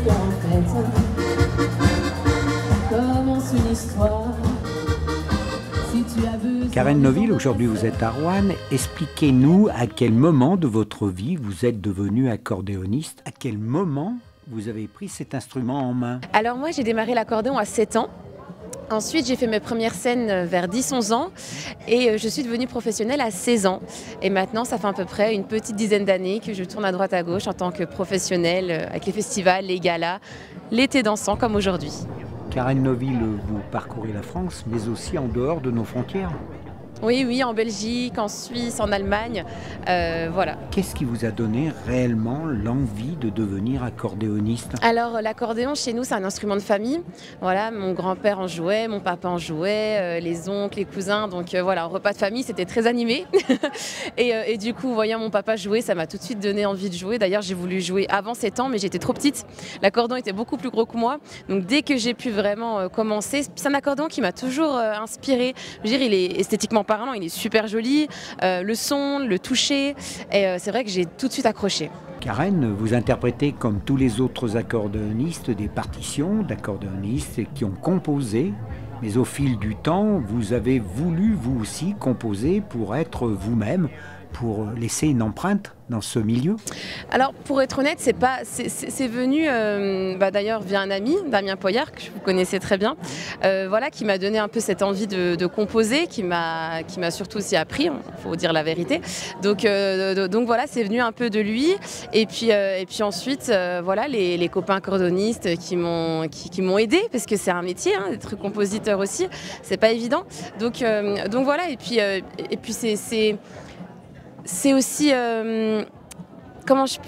car en fait, commence une histoire. Si tu as besoin. Karen Noville, aujourd'hui vous êtes à Roanne. Expliquez-nous à quel moment de votre vie vous êtes devenue accordéoniste. À quel moment vous avez pris cet instrument en main? Alors moi j'ai démarré l'accordéon à 7 ans. Ensuite, j'ai fait mes premières scènes vers 10-11 ans et je suis devenue professionnelle à 16 ans. Et maintenant, ça fait à peu près une petite dizaine d'années que je tourne à droite à gauche en tant que professionnelle avec les festivals, les galas, l'été dansant comme aujourd'hui. Karen Noville, vous parcourez la France, mais aussi en dehors de nos frontières. Oui, en Belgique, en Suisse, en Allemagne, voilà. Qu'est-ce qui vous a donné réellement l'envie de devenir accordéoniste? Alors l'accordéon chez nous c'est un instrument de famille. Voilà, mon grand-père en jouait, mon papa en jouait, les oncles, les cousins. Donc voilà, un repas de famille c'était très animé. et du coup, voyant mon papa jouer, ça m'a tout de suite donné envie de jouer. D'ailleurs, j'ai voulu jouer avant 7 ans, mais j'étais trop petite. L'accordéon était beaucoup plus gros que moi. Donc dès que j'ai pu vraiment commencer, c'est un accordéon qui m'a toujours inspirée. Je veux dire, il est esthétiquement parlant, il est super joli, le son, le toucher, et c'est vrai que j'ai tout de suite accroché. Karen, vous interprétez comme tous les autres accordéonistes des partitions d'accordéonistes qui ont composé, mais au fil du temps, vous avez voulu vous aussi composer pour être vous-même, pour laisser une empreinte dans ce milieu? Alors pour être honnête, c'est venu d'ailleurs via un ami, Damien Poyard, que vous connaissez très bien, voilà, qui m'a donné un peu cette envie de composer, qui m'a surtout aussi appris, il faut dire la vérité. Donc voilà, c'est venu un peu de lui. Et puis ensuite, voilà, les copains accordéonistes qui m'ont aidé, parce que c'est un métier, hein, d'être compositeur aussi, c'est pas évident. Donc voilà, et puis c'est aussi, comment je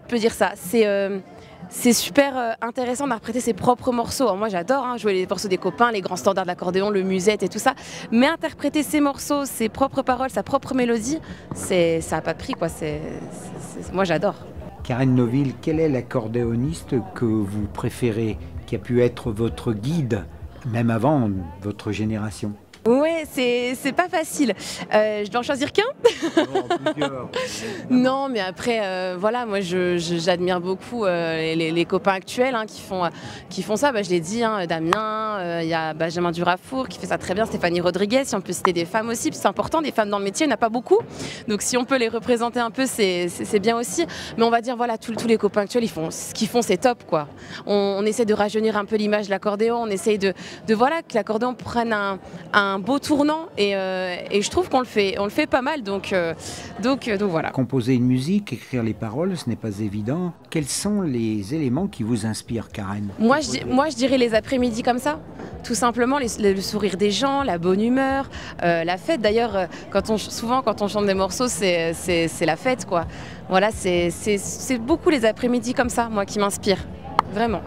peux dire ça, c'est super intéressant d'interpréter ses propres morceaux. Alors moi j'adore jouer les morceaux des copains, les grands standards de l'accordéon, le musette et tout ça, mais interpréter ses morceaux, ses propres paroles, sa propre mélodie, ça n'a pas de prix, quoi. Moi j'adore. Karen Noville, quel est l'accordéoniste que vous préférez, qui a pu être votre guide, même avant votre génération? Ouais, c'est pas facile. Je dois en choisir qu'un? Non, mais après, voilà, moi j'admire beaucoup les copains actuels qui font ça. Je l'ai dit, Damien, il y a Benjamin Durafour qui fait ça très bien, Stéphanie Rodriguez, si on peut citer des femmes aussi, c'est important, des femmes dans le métier, il n'y en a pas beaucoup. Donc si on peut les représenter un peu, c'est bien aussi. Mais on va dire, voilà, tous les copains actuels, ce qu'ils font, c'est top, quoi. On essaie de rajeunir un peu l'image de l'accordéon, on essaie de voilà, que l'accordéon prenne un beau tournant et je trouve qu'on le fait pas mal, donc voilà. Composer une musique, écrire les paroles, ce n'est pas évident. Quels sont les éléments qui vous inspirent, Karen? Moi je dirais les après-midi comme ça, tout simplement, le sourire des gens, la bonne humeur, la fête. D'ailleurs, souvent quand on chante des morceaux, c'est la fête, quoi. Voilà, c'est beaucoup les après-midi comme ça, moi, qui m'inspirent, vraiment.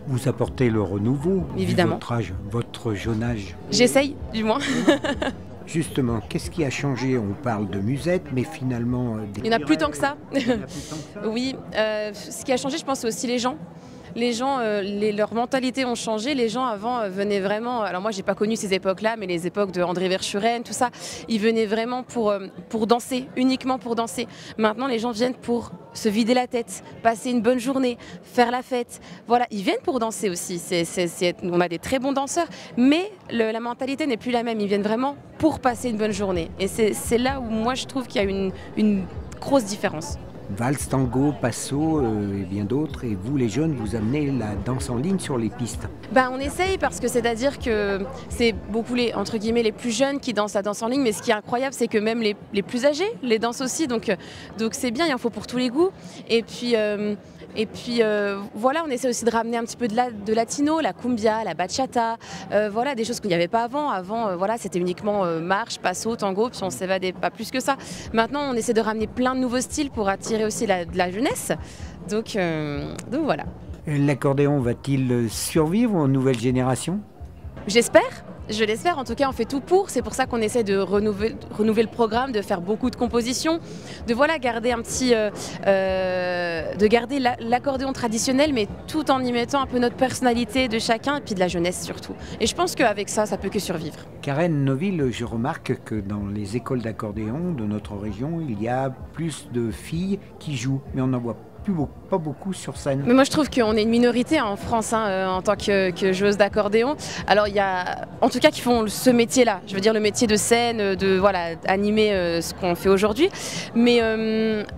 Vous apportez le renouveau, évidemment, vu votre âge, votre jeune âge. J'essaye, du moins. Justement, qu'est-ce qui a changé? On parle de musette, mais finalement... il n'y en a plus tant que ça. Oui, ce qui a changé, je pense, c'est aussi les gens. Les gens, leurs mentalités ont changé. Les gens avant venaient vraiment. Alors moi, j'ai pas connu ces époques-là, mais les époques de André Verschuren, tout ça, ils venaient vraiment pour danser, uniquement pour danser. Maintenant, les gens viennent pour se vider la tête, passer une bonne journée, faire la fête. Voilà, ils viennent pour danser aussi. On a des très bons danseurs, mais la mentalité n'est plus la même. Ils viennent vraiment pour passer une bonne journée. Et c'est là où moi je trouve qu'il y a une grosse différence. Valse, tango, passo et bien d'autres. Et vous, les jeunes, vous amenez la danse en ligne sur les pistes? On essaye, parce que c'est-à-dire que c'est beaucoup entre guillemets, les plus jeunes qui dansent la danse en ligne. Mais ce qui est incroyable, c'est que même les plus âgés les dansent aussi. Donc c'est bien, il en faut pour tous les goûts. Et puis voilà, on essaie aussi de ramener un petit peu de latino, la cumbia, la bachata, voilà, des choses qu'il n'y avait pas avant. Avant, voilà, c'était uniquement marche, passo, tango, puis on s'évadait pas plus que ça. Maintenant, on essaie de ramener plein de nouveaux styles pour attirer aussi de la jeunesse. Donc voilà. L'accordéon va-t-il survivre aux nouvelles générations? J'espère. Je l'espère, en tout cas on fait tout pour, c'est pour ça qu'on essaie de renouveler le programme, de faire beaucoup de compositions, de voilà, garder de garder l'accordéon traditionnel, mais tout en y mettant un peu notre personnalité de chacun et puis de la jeunesse surtout. Et je pense qu'avec ça, ça peut que survivre. Karen Noville, je remarque que dans les écoles d'accordéon de notre région, il y a plus de filles qui jouent, mais on en voit pas beaucoup sur scène. Mais moi je trouve qu'on est une minorité en France en tant que joueuse d'accordéon. Alors il y a en tout cas qui font ce métier-là, je veux dire le métier de scène, de voilà, animer ce qu'on fait aujourd'hui. Mais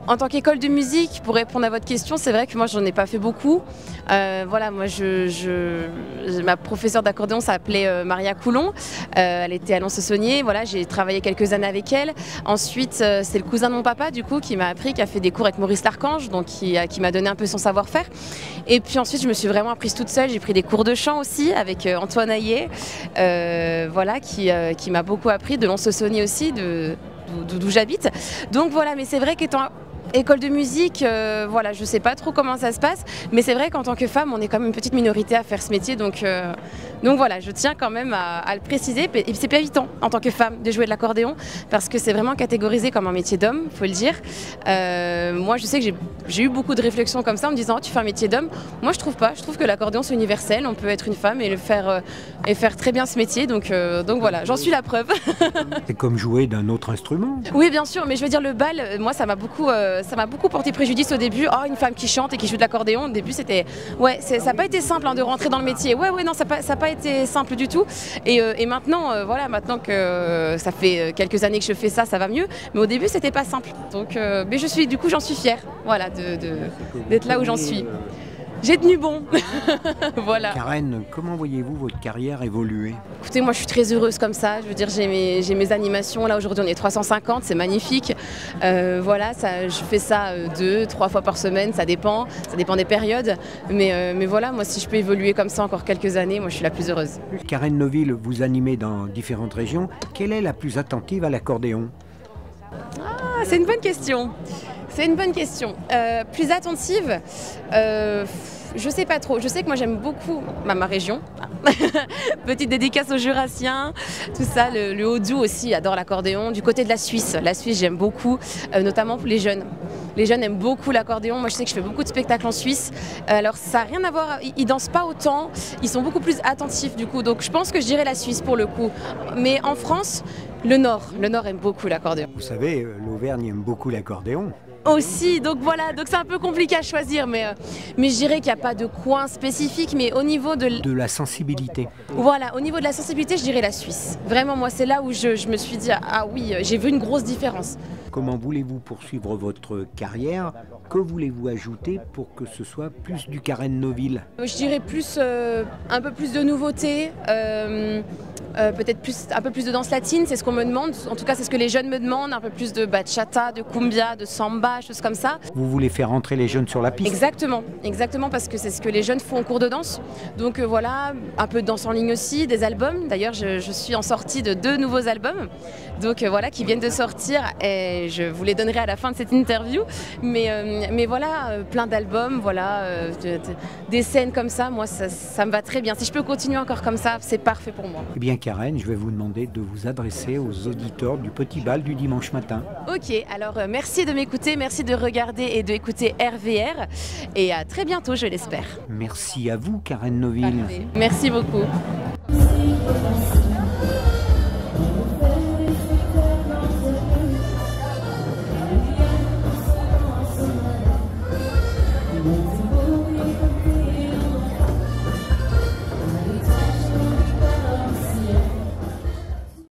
en tant qu'école de musique, pour répondre à votre question, c'est vrai que moi j'en ai pas fait beaucoup. Voilà, moi ma professeure d'accordéon s'appelait Maria Coulon. Elle était à Lons-le-Saunier. Voilà, j'ai travaillé quelques années avec elle. Ensuite, c'est le cousin de mon papa du coup qui m'a appris, qui a fait des cours avec Maurice Larchange, donc qui m'a donné un peu son savoir-faire. Et puis ensuite, je me suis vraiment apprise toute seule. J'ai pris des cours de chant aussi avec Antoine Hayet, voilà, qui m'a beaucoup appris, de Lons-le-Saunier aussi, d'où j'habite. Donc voilà, mais c'est vrai qu'étant école de musique, voilà, je sais pas trop comment ça se passe, mais c'est vrai qu'en tant que femme, on est quand même une petite minorité à faire ce métier, donc voilà, je tiens quand même à le préciser. Et c'est pas évident en tant que femme de jouer de l'accordéon, parce que c'est vraiment catégorisé comme un métier d'homme, faut le dire. Moi, je sais que j'ai eu beaucoup de réflexions comme ça en me disant, oh, tu fais un métier d'homme. Moi, je trouve pas. Je trouve que l'accordéon c'est universel. On peut être une femme et faire très bien ce métier. Donc voilà, j'en suis la preuve. C'est comme jouer d'un autre instrument. Oui, bien sûr, mais je veux dire le bal, moi, ça m'a beaucoup porté préjudice au début. Oh, une femme qui chante et qui joue de l'accordéon. Au début, c'était, ouais, ça n'a pas été simple de rentrer dans le métier. Ouais, non, ça n'a pas été simple du tout. Et maintenant, voilà, maintenant que ça fait quelques années que je fais ça, ça va mieux. Mais au début, c'était pas simple. Donc, mais j'en suis fière, voilà, d'être là où j'en suis. J'ai tenu bon. Voilà. Karen, comment voyez-vous votre carrière évoluer? Écoutez, moi je suis très heureuse comme ça. Je veux dire, j'ai mes animations. Là aujourd'hui on est 350, c'est magnifique. Voilà, je fais ça 2-3 fois par semaine, ça dépend des périodes. Mais voilà, moi si je peux évoluer comme ça encore quelques années, moi je suis la plus heureuse. Karen Neuville, vous animez dans différentes régions. Quelle est la plus attentive à l'accordéon? Ah, c'est une bonne question. C'est une bonne question. Plus attentive, je sais pas trop. Je sais que moi j'aime beaucoup ma région. Petite dédicace aux Jurassiens, tout ça. Le Haut-Doubs aussi adore l'accordéon. Du côté de la Suisse j'aime beaucoup, notamment pour les jeunes. Les jeunes aiment beaucoup l'accordéon. Moi je sais que je fais beaucoup de spectacles en Suisse. Alors ça n'a rien à voir, ils dansent pas autant, ils sont beaucoup plus attentifs du coup. Donc je pense que je dirais la Suisse pour le coup. Mais en France, le Nord aime beaucoup l'accordéon. Vous savez, l'Auvergne aime beaucoup l'accordéon. Aussi, donc voilà, donc c'est un peu compliqué à choisir, mais je dirais qu'il n'y a pas de coin spécifique, mais au niveau de la sensibilité. Voilà, au niveau de la sensibilité, je dirais la Suisse. Vraiment, moi, c'est là où je me suis dit, ah oui, j'ai vu une grosse différence. Comment voulez-vous poursuivre votre carrière? Que voulez-vous ajouter pour que ce soit plus du Karen Neuville? Je dirais un peu plus de nouveautés. Peut-être un peu plus de danse latine, c'est ce qu'on me demande. En tout cas, c'est ce que les jeunes me demandent. Un peu plus de bachata, de cumbia, de samba, choses comme ça. Vous voulez faire entrer les jeunes sur la piste? Exactement, parce que c'est ce que les jeunes font en cours de danse. Donc voilà, un peu de danse en ligne aussi, des albums. D'ailleurs, je suis en sortie de 2 nouveaux albums, donc voilà, qui viennent de sortir. Et je vous les donnerai à la fin de cette interview. Mais voilà, plein d'albums, voilà, des scènes comme ça. Moi, ça me va très bien. Si je peux continuer encore comme ça, c'est parfait pour moi. Eh bien, Karen, je vais vous demander de vous adresser aux auditeurs du Petit Bal du dimanche matin. Ok, alors merci de m'écouter, merci de regarder et d'écouter RVR et à très bientôt, je l'espère. Merci à vous, Karen Neuville. Parfait. Merci beaucoup.